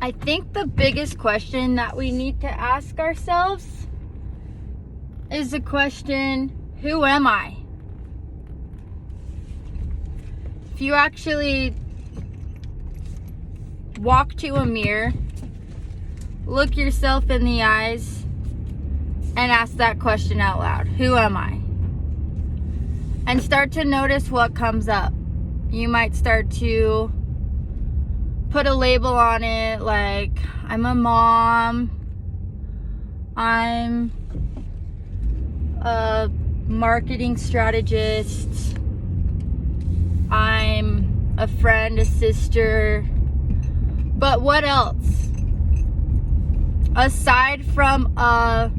I think the biggest question that we need to ask ourselves is the question, who am I? If you actually walk to a mirror, look yourself in the eyes, and ask that question out loud, who am I? And start to notice what comes up. You might start to put a label on it, like, I'm a mom, I'm a marketing strategist, I'm a friend, a sister. But what else? Aside from a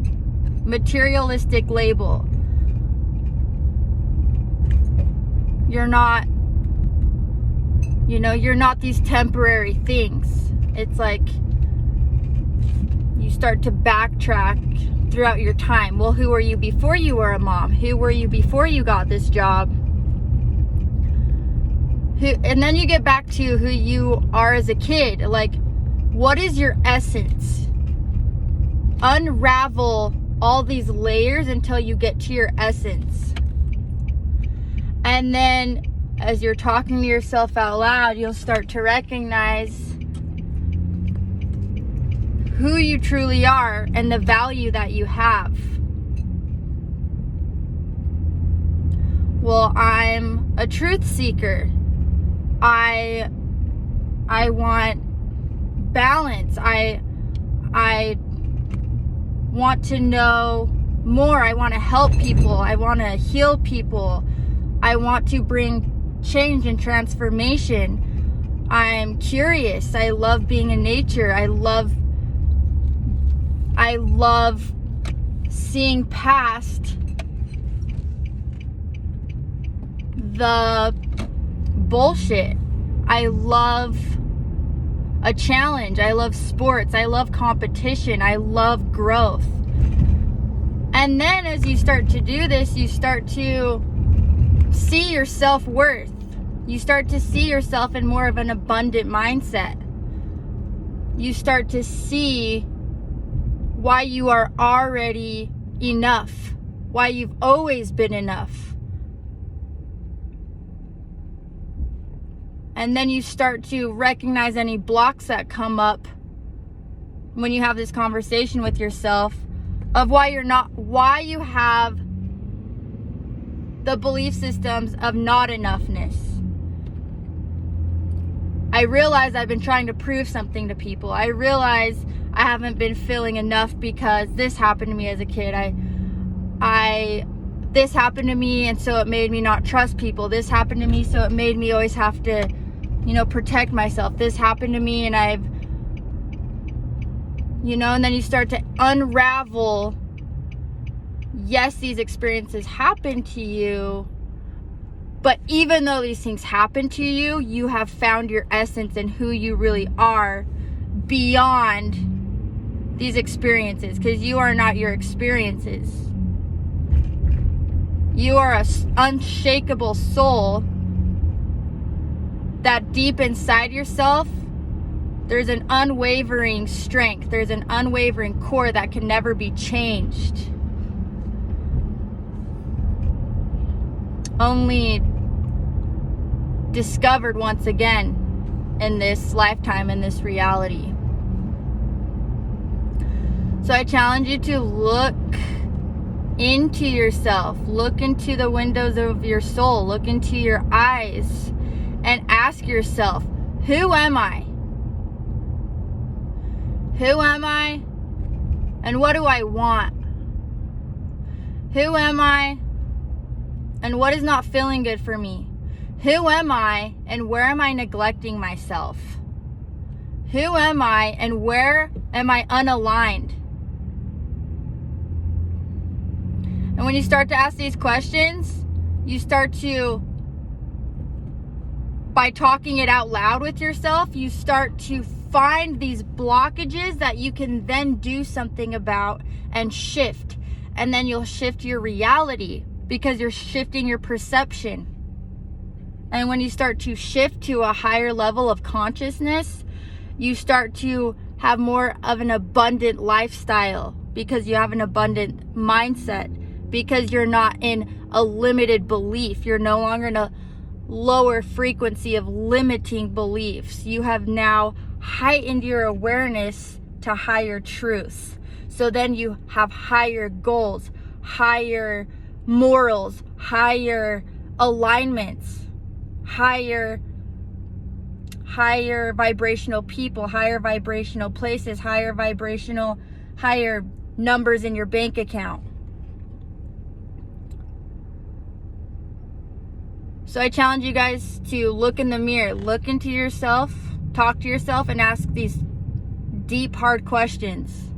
materialistic label, you're not these temporary things. It's like you start to backtrack throughout your time. Well, who were you before you were a mom? Who were you before you got this job? And then you get back to who you are as a kid. Like, what is your essence? Unravel all these layers until you get to your essence. And then as you're talking to yourself out loud, you'll start to recognize who you truly are and the value that you have. Well, I'm a truth seeker. I want balance. I want to know more. I want to help people. I want to heal people. I want to bring change and transformation. I'm curious. I love being in nature. I love seeing past the bullshit. I love a challenge. I love sports. I love competition. I love growth. And then as you start to do this, you start to see your self-worth. You start to see yourself in more of an abundant mindset. You start to see why you are already enough, why you've always been enough. And then you start to recognize any blocks that come up when you have this conversation with yourself of why you have the belief systems of not enoughness. I realize I've been trying to prove something to people. I realize I haven't been feeling enough because this happened to me as a kid. This happened to me, and so it made me not trust people. This happened to me, so it made me always have to, protect myself. This happened to me, and and then you start to unravel. Yes, these experiences happen to you, but even though these things happen to you, you have found your essence and who you really are beyond these experiences, because you are not your experiences. You are an unshakable soul that deep inside yourself, there's an unwavering strength. There's an unwavering core that can never be changed. Only discovered once again in this lifetime, in this reality. So I challenge you to look into yourself, look into the windows of your soul, look into your eyes, and ask yourself, who am I? Who am I? And what do I want? Who am I? And what is not feeling good for me? Who am I, and where am I neglecting myself? Who am I, and where am I unaligned? And when you start to ask these questions, you start to, by talking it out loud with yourself, you start to find these blockages that you can then do something about and shift. And then you'll shift your reality, because you're shifting your perception. And when you start to shift to a higher level of consciousness, You start to have more of an abundant lifestyle because you have an abundant mindset, because you're not in a limited belief. You're no longer in a lower frequency of limiting beliefs. You have now heightened your awareness to higher truths. So then you have higher goals, higher morals, higher alignments, higher vibrational people, higher vibrational places, higher numbers in your bank account. So I challenge you guys to look in the mirror, look into yourself, talk to yourself, and ask these deep, hard questions.